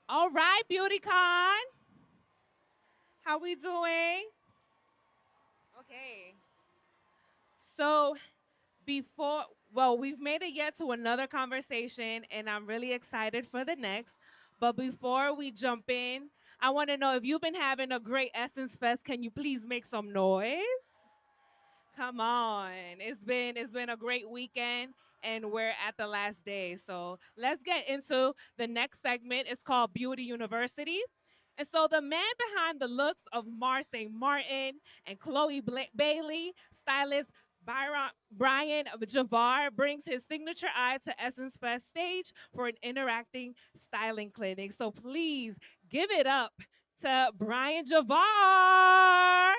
All right, BeautyCon. How we doing? Okay. So before, well, we've made it yet to another conversation, and I'm really excited for the next. But before we jump in, I want to know if you've been having a great Essence Fest. Can you please make some noise? Come on. It's been a great weekend and we're at the last day. So let's get into the next segment. It's called Beauty University. And so the man behind the looks of Marseille Martin and Chloe Bailey, stylist Bryon Javar, brings his signature eye to Essence Fest stage for an interacting styling clinic. So please give it up to Bryon Javar.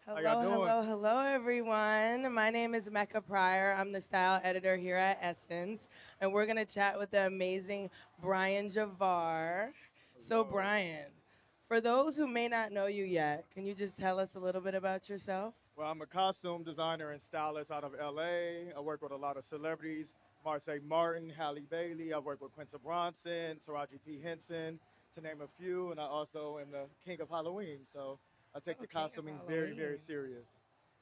How y'all Hello, doing? hello, hello, everyone. My name is Mecca Pryor. I'm the style editor here at Essence, and we're gonna chat with the amazing Bryon Javar. So, Hello. Bryon, for those who may not know you yet, can you just tell us a little bit about yourself? Well, I'm a costume designer and stylist out of LA. I work with a lot of celebrities, Marseille Martin, Halle Bailey. I've worked with Quinta Bronson, Taraji P. Henson, to name a few. And I also am the king of Halloween. So I take Oh, the King of costuming very, very Halloween. serious.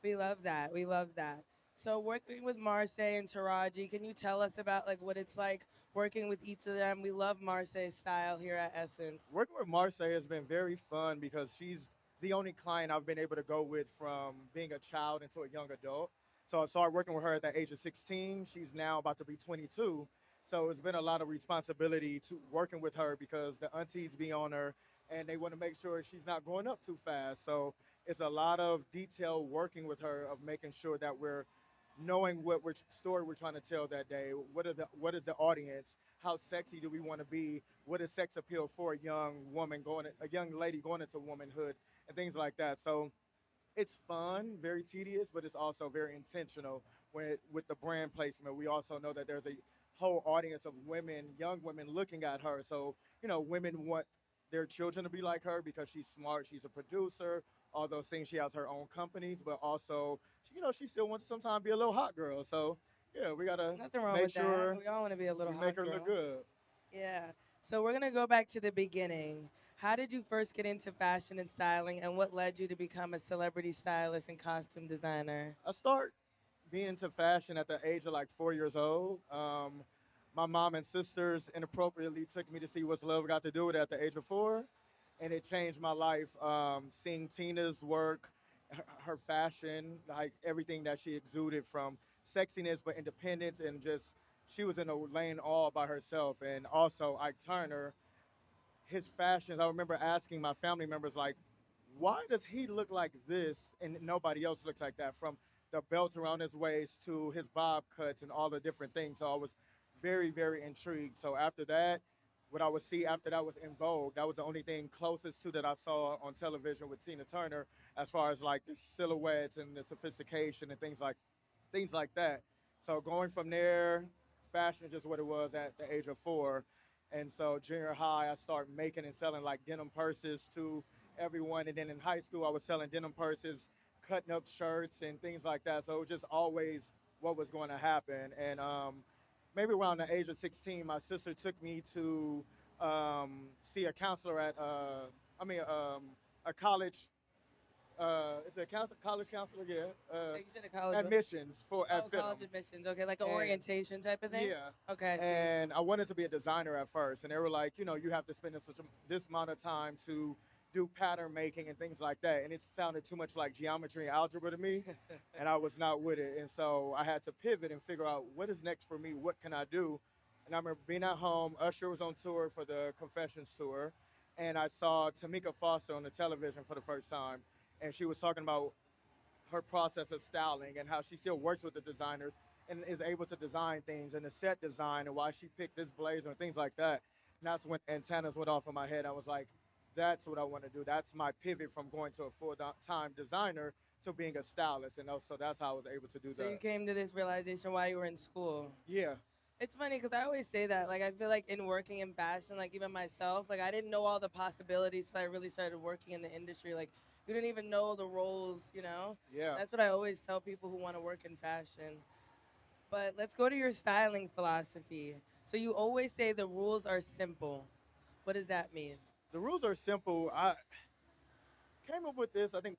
We love that. We love that. So, working with Marseille and Taraji, can you tell us about like what it's like working with each of them? We love Marseille's style here at Essence. Working with Marseille has been very fun because she's the only client I've been able to go with from being a child into a young adult. So I started working with her at the age of 16. She's now about to be 22. So it's been a lot of responsibility to working with her because the aunties be on her and they want to make sure she's not going up too fast. So it's a lot of detail working with her of making sure that we're knowing what story we're trying to tell that day. What is the audience? How sexy do we want to be? What is sex appeal for a young woman a young lady going into womanhood and things like that. So it's fun, very tedious, but it's also very intentional with the brand placement. We also know that there's a whole audience of women, young women looking at her. So, women want their children to be like her because she's smart, she's a producer, all those things. She has her own companies, but also, she still wants to sometimes be a little hot girl. So, yeah, we got to Nothing wrong make with that. sure We all want to be a little we make hot her look girl. good. Yeah. So we're gonna go back to the beginning. How did you first get into fashion and styling, and what led you to become a celebrity stylist and costume designer? I start being into fashion at the age of like 4 years old. My mom and sisters inappropriately took me to see What's Love Got to Do with It at the age of 4, and it changed my life. Seeing Tina's work, her fashion, like everything that she exuded from sexiness but independence, and just she was in a lane all by herself. And also Ike Turner, his fashions. I remember asking my family members like, why does he look like this and nobody else looks like that? From the belt around his waist to his bob cuts and all the different things. So I was very, very intrigued. So after that, what I would see after that was In Vogue. That was the only thing closest to that I saw on television with Tina Turner, as far as like the silhouettes and the sophistication and things like that. So going from there, fashion is just what it was at the age of 4. And so junior high, I started making and selling like denim purses to everyone. And then in high school, I was selling denim purses, cutting up shirts and things like that. So it was just always what was going to happen. And maybe around the age of 16, my sister took me to see a counselor a college. Is it a college counselor? Yeah. You said a college. Admissions for Oh, at Fit'em. college admissions. Okay, like an And orientation type of thing. yeah. Okay, I see. And I wanted to be a designer at first, and they were like, you have to spend this amount of time to do pattern making and things like that. And it sounded too much like geometry and algebra to me, and I was not with it. And so I had to pivot and figure out what is next for me. What can I do? And I remember being at home. Usher was on tour for the Confessions tour, and I saw Tamika Foster on the television for the first time, and she was talking about her process of styling and how she still works with the designers and is able to design things and the set design and why she picked this blazer and things like that. And that's when antennas went off in my head. I was like, that's what I want to do. That's my pivot from going to a full-time designer to being a stylist. And also that's how I was able to do So you that. came to this realization while you were in school. Yeah. It's funny because I always say that. Like, I feel like in working in fashion, like even myself, like I didn't know all the possibilities till I really started working in the industry. Like, you didn't even know the roles, you know. Yeah. That's what I always tell people who want to work in fashion. But let's go to your styling philosophy. So you always say the rules are simple. What does that mean? The rules are simple. I came up with this, I think,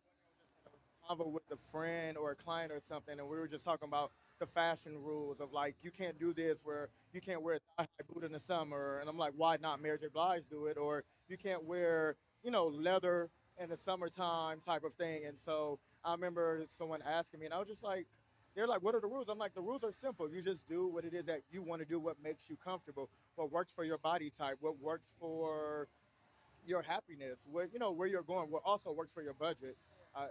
convo with a friend or a client or something, and we were just talking about the fashion rules of like you can't do this where you can't wear a thigh-high boot in the summer, and I'm like, why not? Mary J. Blige do it, or you can't wear leather in the summertime type of thing. And so I remember someone asking me, and I was just like. They're like, what are the rules? I'm like, the rules are simple. You just do what it is that you want to do, what makes you comfortable, what works for your body type, what works for your happiness, where you're going, what also works for your budget.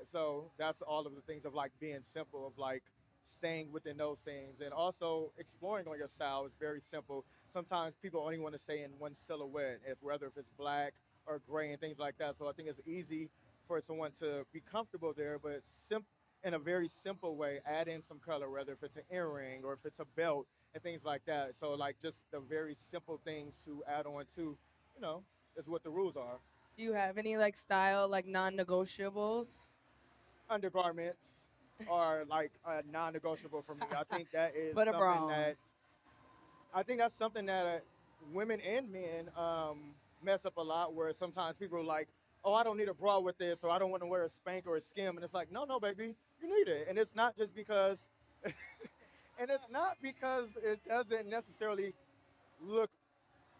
So that's all of the things of like being simple, of like staying within those things, and also exploring on your style is very simple. Sometimes people only want to stay in one silhouette, if whether if it's black or gray and things like that. So I think it's easy for someone to be comfortable there, but in a very simple way, add in some color, whether if it's an earring or if it's a belt and things like that. So like just the very simple things to add on to, is what the rules are. Do you have any like style like non-negotiables? Undergarments are like non-negotiable for me. I think that is Put a something bra on. that women and men mess up a lot. Where sometimes people are like, "Oh, I don't need a bra with this," or "I don't want to wear a spank or a skim," and it's like, "No, no, baby, you need it." And it's not just because, and it's not because it doesn't necessarily look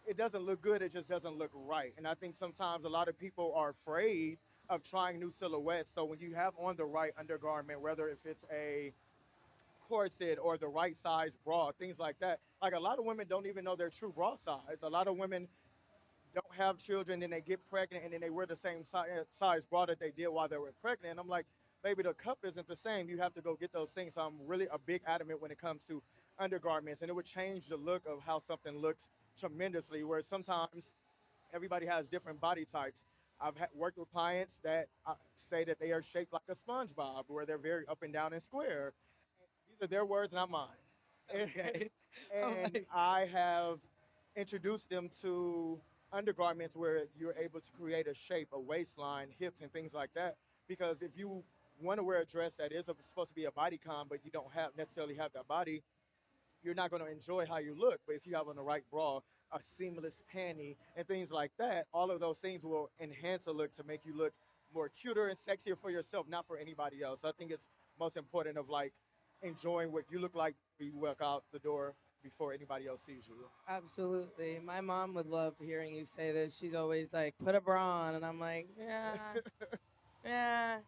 it doesn't look good. It just doesn't look right. And I think sometimes a lot of people are afraid of trying new silhouettes. So when you have on the right undergarment, whether if it's a corset or the right size bra, things like that, like a lot of women don't even know their true bra size. A lot of women don't have children and they get pregnant and then they wear the same size bra that they did while they were pregnant. And I'm like, baby, the cup isn't the same. You have to go get those things. So I'm really a big adamant when it comes to undergarments, and it would change the look of how something looks tremendously. Where sometimes everybody has different body types. Worked with clients that say that they are shaped like a SpongeBob, where they're very up and down and square. These are their words, not mine. And, Okay. I'm and like, I have introduced them to undergarments where you're able to create a shape, a waistline, hips, and things like that. Because if you want to wear a dress that is supposed to be a bodycon, but you don't have necessarily have that body, you're not going to enjoy how you look. But if you have on the right bra, a seamless panty, and things like that, all of those things will enhance a look to make you look more cuter and sexier for yourself, not for anybody else. So I think it's most important of like enjoying what you look like when you walk out the door before anybody else sees you. absolutely. My mom would love hearing you say this. She's always like, put a bra on. And I'm like, yeah, yeah.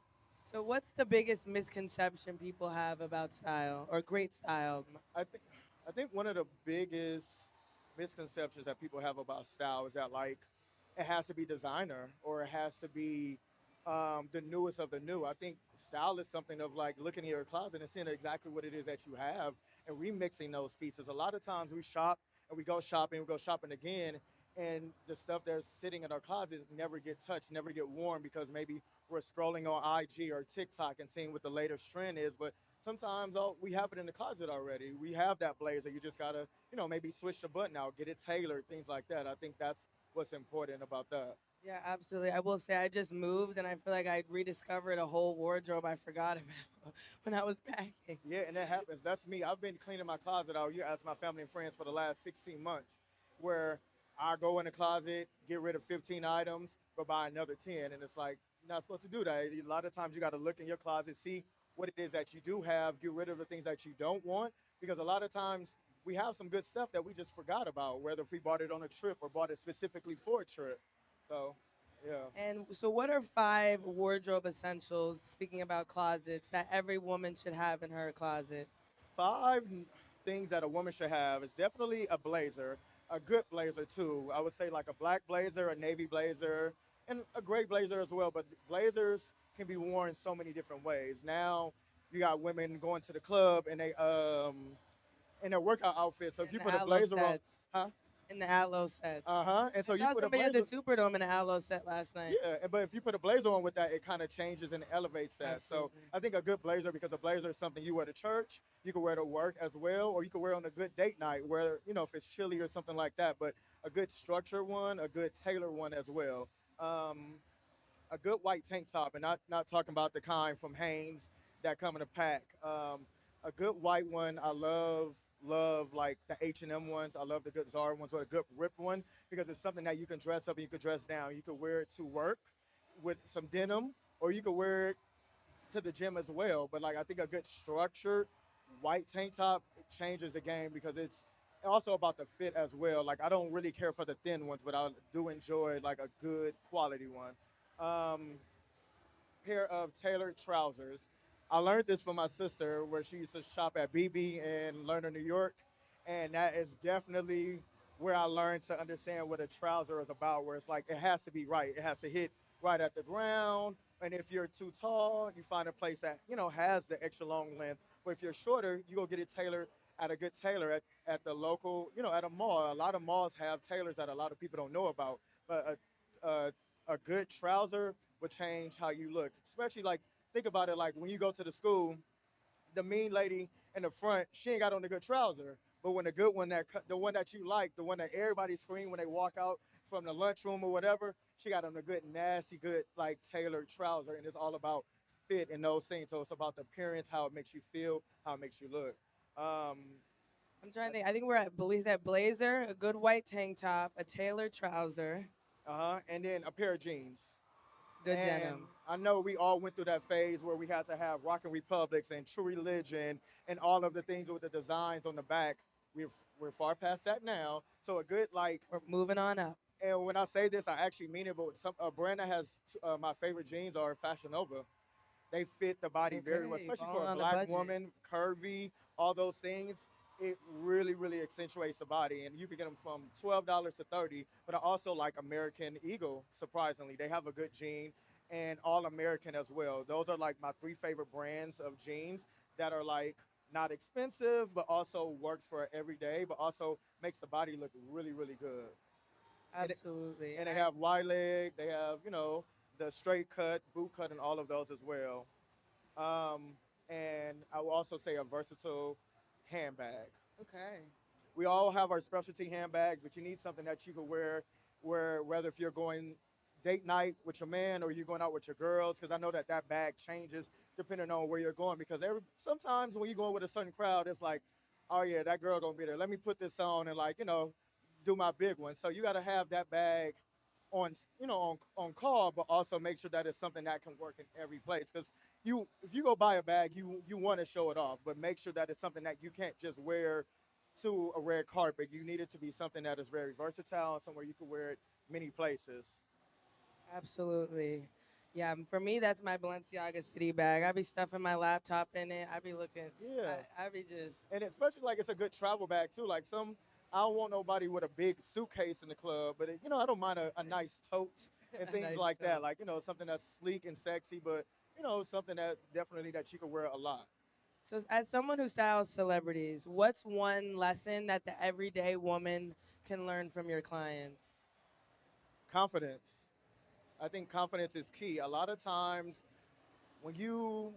So, what's the biggest misconception people have about style or great style? I think I think one of the biggest misconceptions that people have about style is that like it has to be designer or it has to be the newest of the new. I think style is something of like looking in your closet and seeing exactly what it is that you have and remixing those pieces. A lot of times we shop and we go shopping again, and the stuff that's sitting in our closet never get touched, never get worn because maybe we're scrolling on IG or TikTok and seeing what the latest trend is. But sometimes we have it in the closet already. We have that blazer. You just gotta, maybe switch the button out, get it tailored, things like that. I think that's what's important about that. Yeah, absolutely. I will say I just moved and I feel like I rediscovered a whole wardrobe I forgot about when I was packing. Yeah, and that happens. That's me. I've been cleaning my closet out. You ask my family and friends for the last 16 months, where I go in the closet, get rid of 15 items, go buy another 10, and it's like you're not supposed to do that. A lot of times you got to look in your closet, see what it is that you do have, get rid of the things that you don't want, because a lot of times we have some good stuff that we just forgot about, whether if we bought it on a trip or bought it specifically for a trip. So, yeah. And so, what are five wardrobe essentials, speaking about closets, that every woman should have in her closet? Five things that a woman should have is definitely a blazer, a good blazer too. I would say like a black blazer, a navy blazer, and a gray blazer as well. But blazers can be worn so many different ways. Now you got women going to the club and they in their workout outfits. So if And you the put a halo blazer on, sets. huh? In the Aloe sets. And I so you saw put a somebody at the blazer. Superdome in an Aloe set last night. Yeah, but if you put a blazer on with that, it kind of changes and elevates that. So Absolutely. I think a good blazer, because a blazer is something you wear to church, you can wear to work as well, or you can wear on a good date night where, if it's chilly or something like that. But a good structured one, a good tailored one as well. Um, a good white tank top, and not talking about the kind from Hanes that come in a pack. A good white one, I love like the H&M ones. I love the good Zara ones or a good ripped one because it's something that you can dress up and you can dress down. You can wear it to work with some denim, or you can wear it to the gym as well. But like I think a good structured white tank top changes the game because it's also about the fit as well. Like I don't really care for the thin ones, but I do enjoy like a good quality one. Um, Pair of tailored trousers. I learned this from my sister where she used to shop at BB in Lerner, New York. And that is definitely where I learned to understand what a trouser is about, where it's like it has to be right. It has to hit right at the ground. And if you're too tall, you find a place that, has the extra long length. But if you're shorter, you go get it tailored at a good tailor at the local, at a mall. A lot of malls have tailors that a lot of people don't know about. But a good trouser would change how you look. Especially like think about it like when you go to the school, the mean lady in the front, she ain't got on a good trouser. But when the good one the one that you like, the one that everybody scream when they walk out from the lunchroom or whatever, she got on a good nasty, good like tailored trouser, and it's all about fit and those things. So it's about the appearance, how it makes you feel, how it makes you look. Um, I'm trying to think. I think we're at blazer, a good white tank top, a tailored trouser, and then a pair of jeans. good And denim. I know we all went through that phase where we had to have Rockin' Republics and True Religion and all of the things with the designs on the back. We're far past that now. So a good like, We're moving on up. and when I say this, I actually mean it. But a brand that has my favorite jeans are Fashion Nova. They fit the body very well, Okay, especially for falling a on the black budget. woman, curvy, all those things. It really, really accentuates the body, and you can get them from $12 to 30. But I also like American Eagle. Surprisingly, they have a good jean, and All American as well. Those are like my three favorite brands of jeans that are like not expensive, but also works for every day, but also makes the body look really, really good. And Absolutely. and they have wide leg, they have the straight cut, boot cut, and all of those as well. Um, and I will also say a versatile handbag. Okay. We all have our specialty handbags, but you need something that you can wear, where whether if you're going date night with your man or you're going out with your girls, because I know that bag changes depending on where you're going. Because sometimes when you're going with a certain crowd, it's like, oh yeah, that girl gonna be there. Let me put this on and like do my big one. So you got to have that bag on on call, but also make sure that it's something that can work in every place. Because if you go buy a bag, you want to show it off, but make sure that it's something that you can't just wear to a red carpet. You need it to be something that is very versatile and somewhere you can wear it many places. Absolutely. Yeah, for me, that's my Balenciaga city bag. I be stuffing my laptop in it. I be looking, Yeah, I be just and especially like it's a good travel bag too. Like I don't want nobody with a big suitcase in the club, but I don't mind a nice tote and a things nice like that. tote. Like something that's sleek and sexy, but something that definitely that you can wear a lot. So, as someone who styles celebrities, what's one lesson that the everyday woman can learn from your clients? Confidence. I think confidence is key. A lot of times when you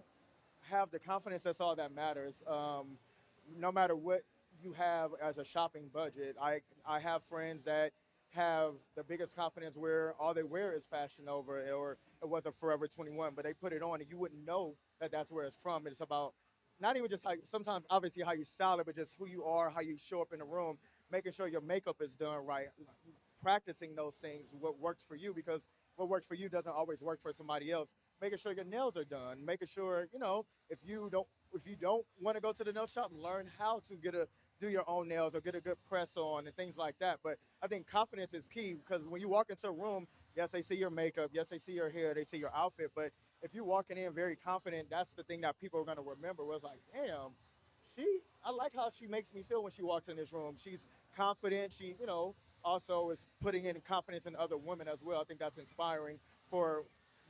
have the confidence, that's all that matters. No matter what you have as a shopping budget, I have friends that have the biggest confidence where all they wear is Fashion Nova or it was a Forever 21, but they put it on and you wouldn't know that that's where it's from. It's about not even just how sometimes obviously how you style it, but just who you are, how you show up in the room, making sure your makeup is done right, practicing those things, what works for you, because what works for you doesn't always work for somebody else. Making sure your nails are done, making sure if you don't want to go to the nail shop, learn how to do your own nails or get a good press on and things like that. But I think confidence is key because when you walk into a room, yes, they see your makeup, yes, they see your hair, they see your outfit, but if you're walking in very confident, that's the thing that people are going to remember. Was like, damn, I like how she makes me feel when she walks in this room. She's confident. She, also is putting in confidence in other women as well. I think that's inspiring for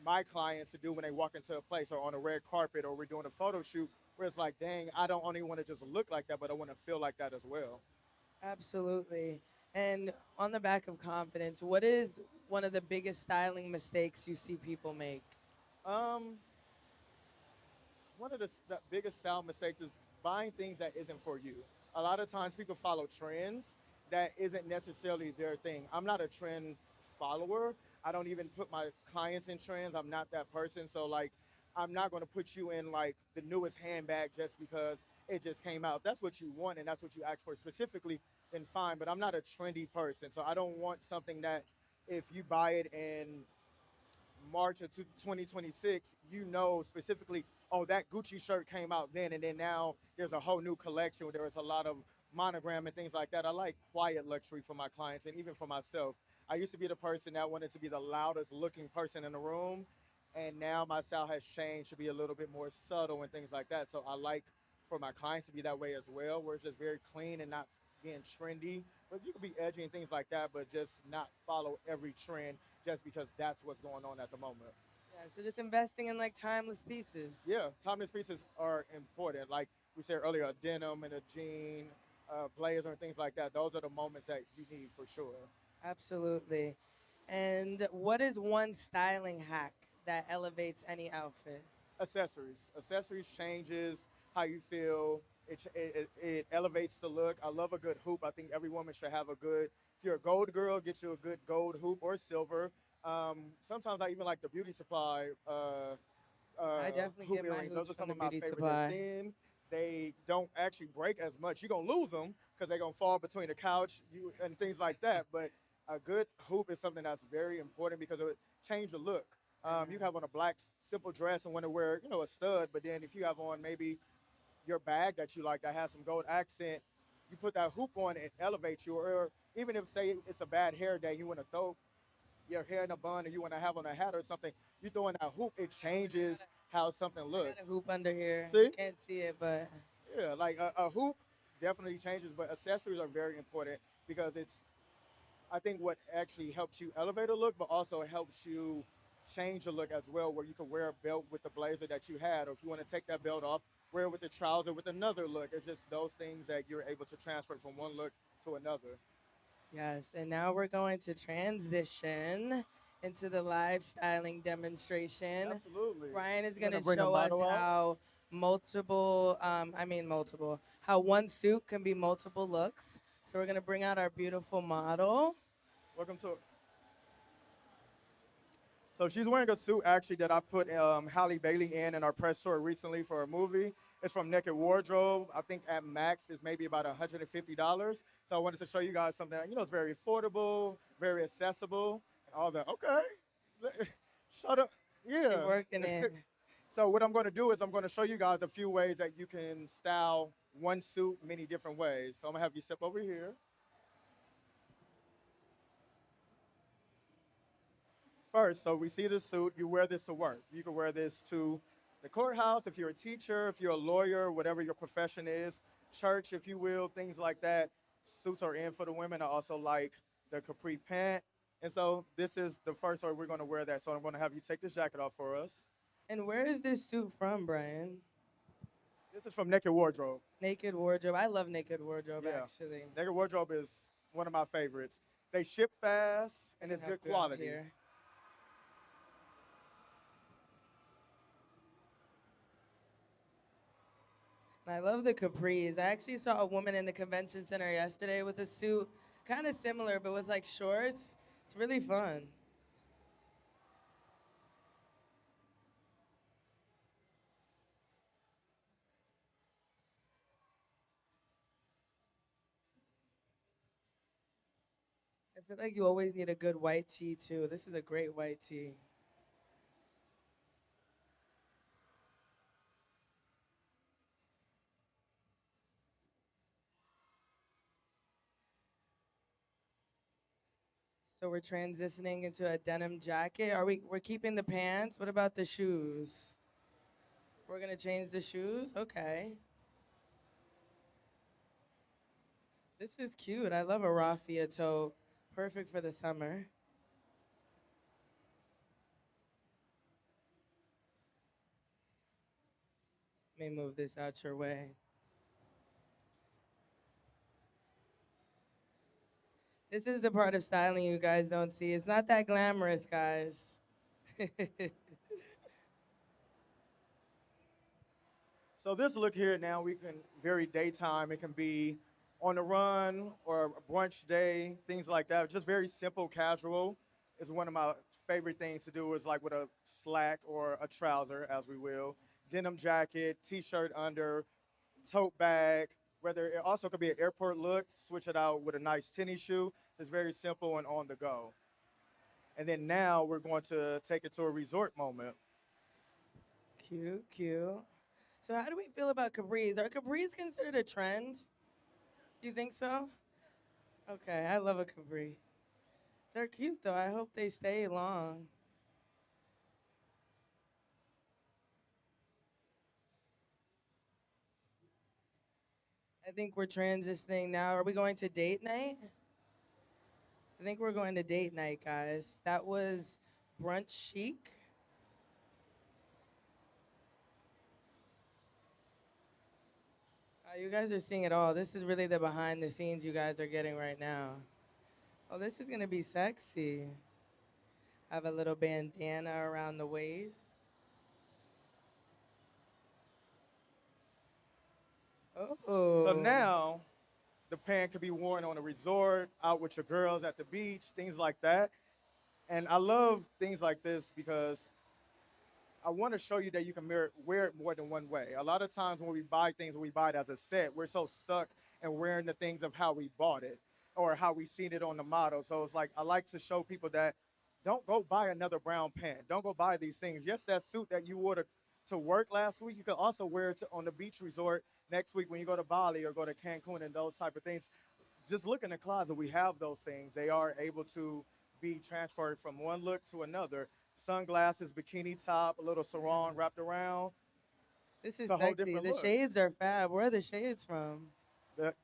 my clients to do when they walk into a place or on a red carpet or we're doing a photo shoot where it's like, dang, I don't only want to just look like that, but I want to feel like that as well. Absolutely. And on the back of confidence, what is one of the biggest styling mistakes you see people make? Um, One of the biggest style mistakes is buying things that isn't for you. A lot of times people follow trends that isn't necessarily their thing. I'm not a trend follower. I don't even put my clients in trends. I'm not that person. So like I'm not going to put you in like the newest handbag just because it just came out. If that's what you want and that's what you ask for specifically, then fine. But I'm not a trendy person. So I don't want something that if you buy it and March of 2026, you know specifically, oh, that Gucci shirt came out then, and then now there's a whole new collection where there's a lot of monogram and things like that. I like quiet luxury for my clients and even for myself. I used to be the person that wanted to be the loudest looking person in the room, and now my style has changed to be a little bit more subtle and things like that. So I like for my clients to be that way as well, where it's just very clean and not being trendy. But you can be edgy and things like that, but just not follow every trend just because that's what's going on at the moment. Yeah, so just investing in like timeless pieces. Yeah, timeless pieces are important. Like we said earlier, a denim and a jean, blazer and things like that. Those are the moments that you need for sure. Absolutely. And what is one styling hack that elevates any outfit? Accessories. Accessories changes how you feel. It elevates the look. I love a good hoop. I think every woman should have a good. If you're a gold girl, get you a good gold hoop or silver. Sometimes I even like the beauty supply I definitely hoop get my earrings. Those hoops are from some the of my beauty favorite. They're supply. thin. They don't actually break as much. You're gonna lose them because they're gonna fall between the couch and things like that. But a good hoop is something that's very important because it would change the look. You have on a black simple dress and want to wear, a stud, but then if you have on maybe your bag that you like that has some gold accent, you put that hoop on, it elevates you. Or even if say it's a bad hair day, you want to throw your hair in a bun or you want to have on a hat or something, you throw in that hoop, it changes how something I got looks. a hoop under here. You See? can't see it, but Yeah, like a hoop definitely changes, but accessories are very important because it's I think what actually helps you elevate a look, but also helps you change the look as well, where you can wear a belt with the blazer that you had, or if you want to take that belt off, wear it with the trouser with another look. It's just those things that you're able to transfer from one look to another. yes. And now we're going to transition into the live styling demonstration. Absolutely. Bryan is You're going gonna to bring a show us model out. how how one suit can be multiple looks. So we're going to bring out our beautiful model. Welcome to. So she's wearing a suit actually that I put Halle Bailey in our press tour recently for a movie. It's from Naked Wardrobe. I think at max is maybe about $150. So I wanted to show you guys something. It's very affordable, very accessible, and all that. Okay, shut up. She Yeah. working it. So what I'm going to do is I'm going to show you guys a few ways that you can style one suit many different ways. So I'm gonna have you step over here. First, so we see the suit, you wear this to work. You can wear this to the courthouse if you're a teacher, if you're a lawyer, whatever your profession is, church, if you will, things like that. Suits are in for the women. I also like the capri pant. And so this is the first way we're going to wear that. So I'm going to have you take this jacket off for us. And where is this suit from, Bryan? This is from Naked Wardrobe. Naked Wardrobe. I love Naked Wardrobe, Yeah. actually. Naked Wardrobe is one of my favorites. They ship fast and it's Help good you out quality. here. And I love the capris. I actually saw a woman in the convention center yesterday with a suit kind of similar, but with like shorts. It's really fun. I feel like you always need a good white tee too. This is a great white tee. So we're transitioning into a denim jacket. We're keeping the pants? What about the shoes? We're gonna change the shoes? Okay. This is cute. I love a raffia tote. Perfect for the summer. Let me move this out your way. This is the part of styling you guys don't see. It's not that glamorous, guys. So this look here now, we can vary daytime. It can be on the run or a brunch day, things like that. Just very simple, casual is one of my favorite things to do is like with a slack or a trouser, as we will, denim jacket, t-shirt under, tote bag, whether it also could be an airport look, switch it out with a nice tennis shoe. It's very simple and on the go. And then now we're going to take it to a resort moment. Cute, cute. So how do we feel about capris? Are capris considered a trend? You think so? Okay, I love a capri. They're cute though. I hope they stay long. I think we're transitioning now. Are we going to date night? I think we're going to date night, guys. That was brunch chic. You guys are seeing it all. This is really the behind the scenes you guys are getting right now. Oh, this is gonna be sexy. Have a little bandana around the waist. So Oh, now the pant could be worn on a resort, out with your girls at the beach, things like that. And I love things like this because I want to show you that you can wear it more than one way. A lot of times when we buy things, we buy it as a set. We're so stuck in wearing the things of how we bought it or how we seen it on the model. So it's like I like to show people that don't go buy another brown pant. Don't go buy these things. Yes, that suit that you wore to work last week, you can also wear it on the beach resort next week when you go to Bali or go to Cancun and those type of things. Just look in the closet. We have those things. They are able to be transferred from one look to another. Sunglasses, bikini top, a little sarong wrapped around. this It's is a whole sexy. different The look. shades are fab. Where are the shades from?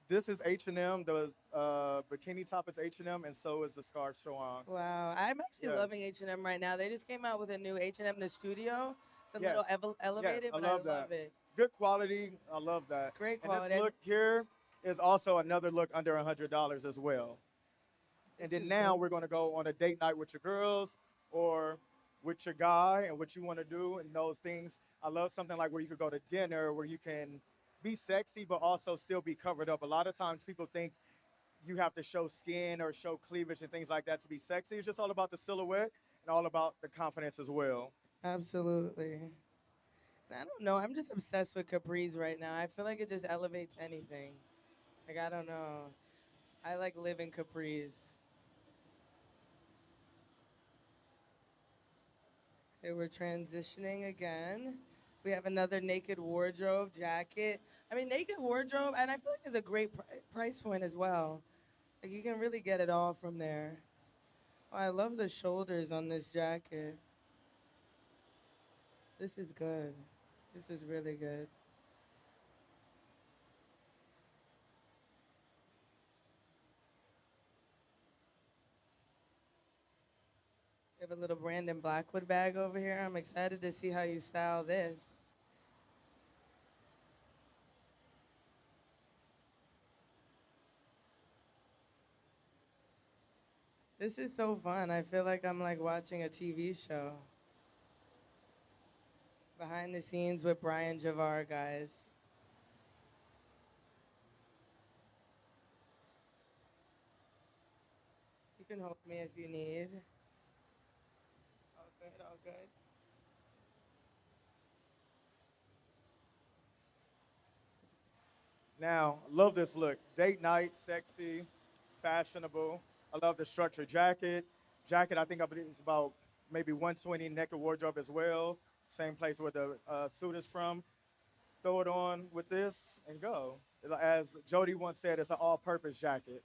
This is H&M. The bikini top is H&M, and so is the scarf sarong. Wow, I'm actually Yes, loving H&M right now. They just came out with a new H&M in the studio. It's a little yes, yes. elevated, I but I love that. love it. Good quality. I love that. Great And this quality. look here is also another look under $100 as well. And This then is now dope. we're going to go on a date night with your girls or with your guy and what you want to do and those things. I love something like where you could go to dinner where you can be sexy but also still be covered up. A lot of times people think you have to show skin or show cleavage and things like that to be sexy. It's just all about the silhouette and all about the confidence as well. Absolutely. And I don't know. I'm just obsessed with capris right now. I feel like it just elevates anything. Like I don't know. I like living capris. Okay, we're transitioning again. We have another naked wardrobe jacket. I mean, naked wardrobe, and I feel like it's a great price point as well. Like you can really get it all from there. Oh, I love the shoulders on this jacket. This is good. This is really good. We have a little Brandon Blackwood bag over here. I'm excited to see how you style this. This is so fun. I feel like I'm like watching a TV show. Behind the scenes with Bryon Javar, guys. You can hold me if you need. All good, all good. Now, love this look. Date night, sexy, fashionable. I love the structured jacket. Jacket, I think I believe it's about maybe 120 naked wardrobe as well. Same place where the suit is from. Throw it on with this and go. As Jody once said, it's an all-purpose jacket.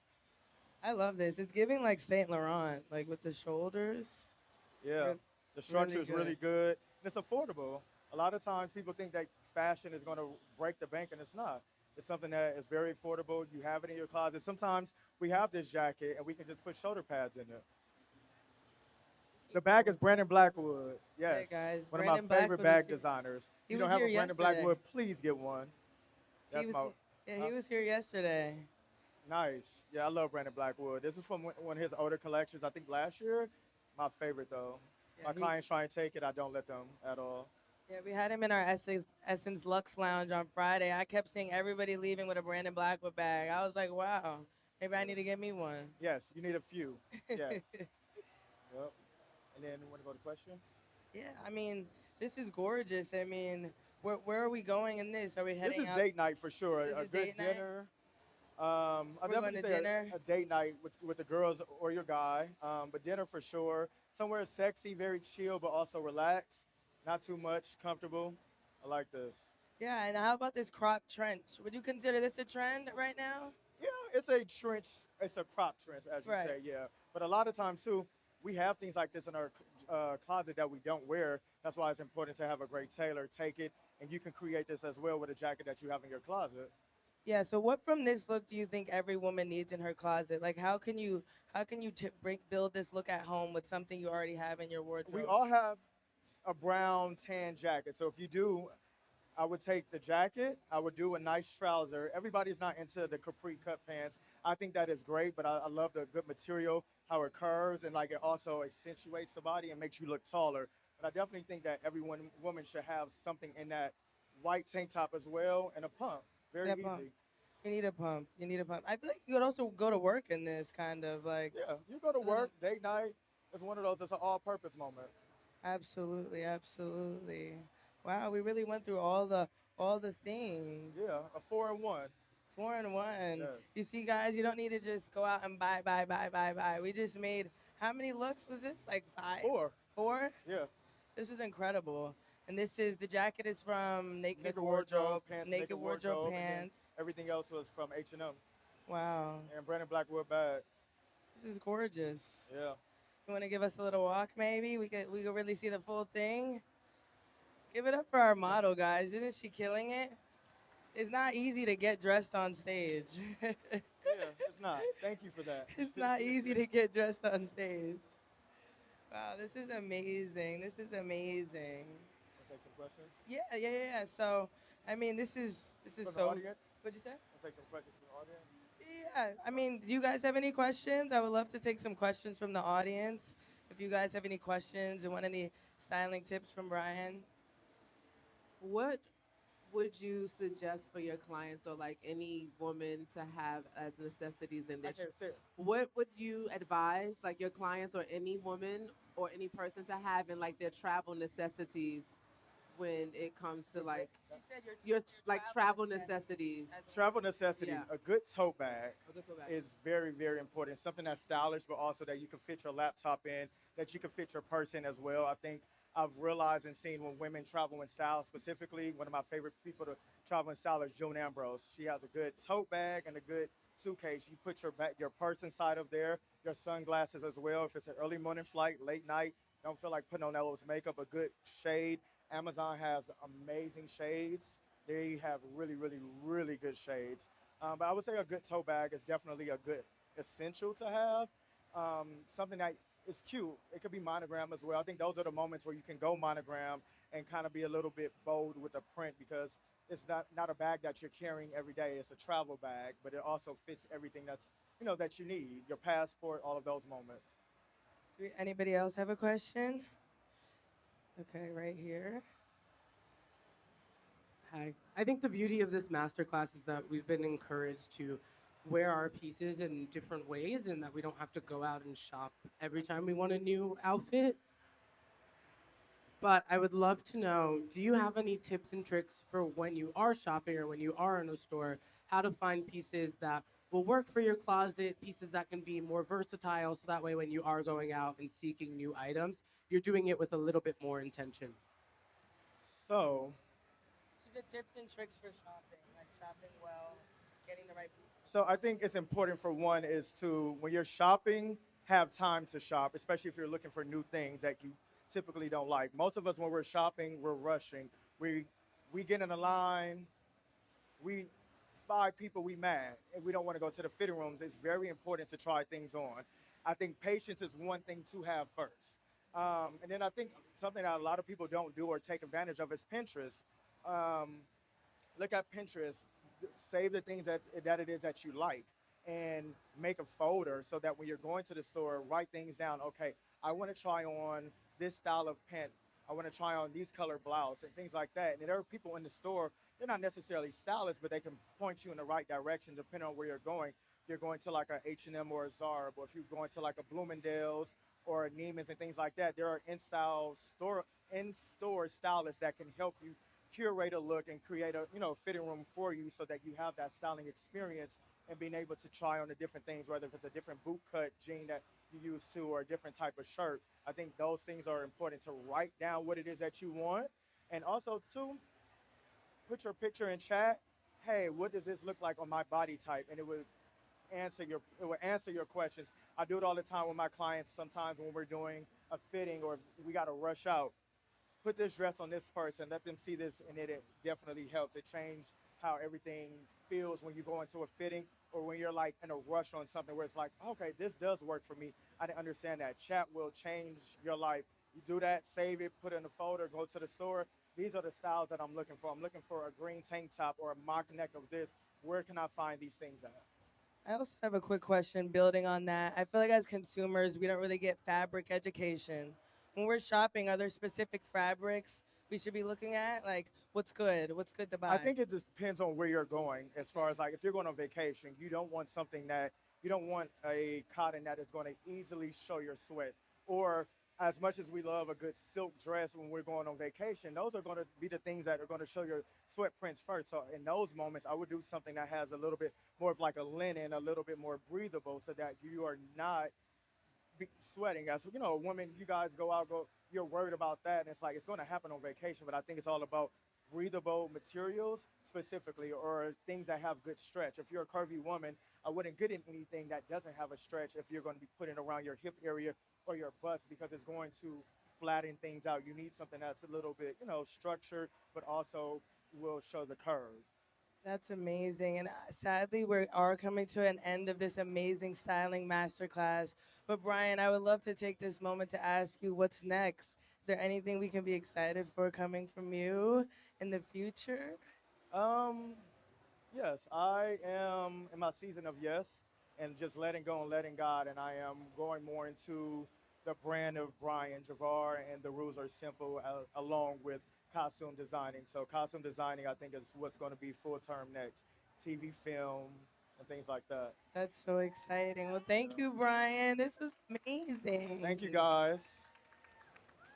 I love this. It's giving like Saint Laurent, like with the shoulders. Yeah, Re- the structure really is really good. good. And it's affordable. A lot of times people think that fashion is going to break the bank, and it's not. It's something that is very affordable. You have it in your closet. Sometimes we have this jacket, and we can just put shoulder pads in it. The This is bag so is Brandon Blackwood. Okay, Yes, guys. one of my Brandon favorite Blackwood was bag here. designers. If He you don't was have here a Brandon yesterday. Blackwood, please get one. He That's was my. he- yeah, Uh, he was here yesterday. Nice. Yeah, I love Brandon Blackwood. This is from one of his older collections. I think last year. My favorite though. Yeah, My clients try and take it. I don't let them at all. yeah, we had him in our Essence Lux Lounge on Friday. I kept seeing everybody leaving with a Brandon Blackwood bag. I was like, wow, maybe I need to get me one. Yes, you need a few. Yes. Yep. And then you want to go to questions? Yeah, I mean, this is gorgeous. I mean, where are we going in this? Are we This heading is out? date night for sure. This A is good date night. dinner. I We're going definitely to say dinner. a date night with the girls or your guy, but dinner for sure. Somewhere sexy, very chill, but also relaxed. Not too much, comfortable. I like this. Yeah, and how about this crop trench? Would you consider this a trend right now? Yeah, it's a trench. It's a crop trench, as you Right. say. Yeah, but a lot of times too, we have things like this in our closet that we don't wear. That's why it's important to have a great tailor take it, and you can create this as well with a jacket that you have in your closet. Yeah. So, what from this look do you think every woman needs in her closet? Like, how can you build this look at home with something you already have in your We wardrobe? all have a brown tan jacket, so if you do, I would take the jacket. I would do a nice trouser. Everybody's not into the capri cut pants. I think that is great, but I love the good material, how it curves, and like it also accentuates the body and makes you look taller. But I definitely think that woman should have something in that white tank top as well and a pump. And Very a pump. easy. You need a pump. You need a pump. I feel like you could also go to work in this kind of like. Yeah, you go to A little. work, date night. It's one of those. It's an all-purpose moment. Absolutely, absolutely. Wow, we really went through all the things. Yeah, a 4 and 1. 4 and 1. Yes. You see, guys, you don't need to just go out and buy. We just made how many looks was this? Like five? 4. Four? Yeah. This is incredible. And this is the jacket is from Naked Naked Wardrobe, wardrobe, pants, Naked naked Wardrobe wardrobe, and then pants. everything else was from H&M Wow, and Brandon Blackwood bag. this is gorgeous. Yeah. You want to give us a little walk, maybe? We could really see the full thing. Give it up for our model, guys. Isn't she killing it? It's not easy to get dressed on stage. Yeah, it's not. Thank you for that. It's not easy to get dressed on stage. Wow, this is amazing. This is amazing. I'll take some questions Yeah. So, I mean, this is from the so. audience. What'd you say? I'll take some questions from the audience. Yeah. I mean, do you guys have any questions? I would love to take some questions from the audience. If you guys have any questions and want any styling tips from Bryon. What would you suggest for your clients or like any woman to have as necessities in I their can't sit. what would you advise like your clients or any woman or any person to have in like their travel necessities when it comes to like She said your like travel necessities? Travel necessities. Yeah. A good tote bag Okay, so back. is very, very important. Something that's stylish, but also that you can fit your laptop in, that you can fit your purse in as well. I think I've realized and seen when women travel in style, specifically, one of my favorite people to travel in style is June Ambrose. She has a good tote bag and a good suitcase. You put your purse inside of there, your sunglasses as well. If it's an early morning flight, late night, don't feel like putting on those makeup, a good shade. Amazon has amazing shades. They have really, really, really good shades. But I would say a good tote bag is definitely a good essential to have. Something that is cute. It could be monogram as well. I think those are the moments where you can go monogram and kind of be a little bit bold with the print because it's not a bag that you're carrying every day. It's a travel bag, but it also fits everything that you need. Your passport, all of those moments. Anybody else have a question? Okay, right here. Hi. I think the beauty of this masterclass is that we've been encouraged to wear our pieces in different ways and that we don't have to go out and shop every time we want a new outfit. But I would love to know, do you have any tips and tricks for when you are shopping or when you are in a store, how to find pieces that will work for your closet, pieces that can be more versatile so that way when you are going out and seeking new items, you're doing it with a little bit more intention? So, She said tips and tricks for shopping, like shopping well, getting the right pieces. so I think it's important for one is to when you're shopping, have time to shop, especially if you're looking for new things that you typically don't like. Most of us when we're shopping, we're rushing. We get in a line, we 5 people we mad and we don't want to go to the fitting rooms. It's very important to try things on. I think patience is one thing to have first. And then I think something that a lot of people don't do or take advantage of is Pinterest. Um, Look at Pinterest, save the things that it is that you like, and make a folder so that when you're going to the store, write things down. Okay, I want to try on this style of pant. I want to try on these color blouse and things like that. And there are people in the store, they're not necessarily stylists, but they can point you in the right direction depending on where you're going. If you're going to like a H&M or a Zara, or if you're going to like a Bloomingdale's or a Neiman's and things like that, there are in-store stylists that can help you curate a look and create a fitting room for you so that you have that styling experience and being able to try on the different things, whether if it's a different boot cut jean that you used to or a different type of shirt. I think those things are important to write down what it is that you want. And also, too, put your picture in chat. Hey, what does this look like on my body type? And it will answer your questions. I do it all the time with my clients sometimes when we're doing a fitting or we got to rush out. Put this dress on this person, let them see this, and it definitely helps. It changes how everything feels when you go into a fitting or when you're like in a rush on something where it's like, okay, this does work for me. I didn't understand that. Chat will change your life. You do that, save it, put it in a folder, go to the store. These are the styles that I'm looking for. I'm looking for a green tank top or a mock neck of this. Where can I find these things at? I also have a quick question building on that. I feel like as consumers, we don't really get fabric education. When we're shopping, are there specific fabrics we should be looking at? Like, what's good? What's good to I buy? think it just depends on where you're going. As far as like if you're going on vacation, you don't want a cotton that is going to easily show your sweat. Or as much as we love a good silk dress when we're going on vacation, those are going to be the things that are going to show your sweat prints first. So in those moments, I would do something that has a little bit more of like a linen, a little bit more breathable, so that you are not sweating. As a woman, you guys go out, you're worried about that, and it's like it's going to happen on vacation. But I think it's all about breathable materials specifically, or things that have good stretch. If you're a curvy woman, I wouldn't get in anything that doesn't have a stretch if you're going to be putting around your hip area or your bust, because it's going to flatten things out. You need something that's a little bit, structured, but also will show the curve. That's amazing. And sadly, we are coming to an end of this amazing styling masterclass. But Bryon, I would love to take this moment to ask you what's next. Is there anything we can be excited for coming from you in the future? Um, Yes, I am in my season of yes and just letting go and letting God. And I am going more into the brand of Bryon, Javar, and the rules are simple, along with costume designing. So, costume designing, I think, is what's going to be full term next. TV, film, and things like that. That's so exciting. Well, thank you, Bryon. This was Thank you, amazing. guys.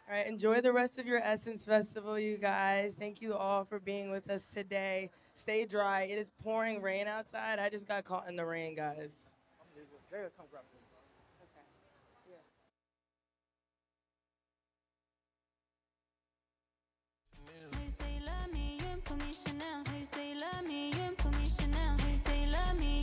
All right, enjoy the rest of your Essence Festival, you guys. Thank you all for being with us today. Stay dry. It is pouring rain outside. I just got caught in the rain, guys. They'll come grab me. They say love me, you ain't put me Chanel.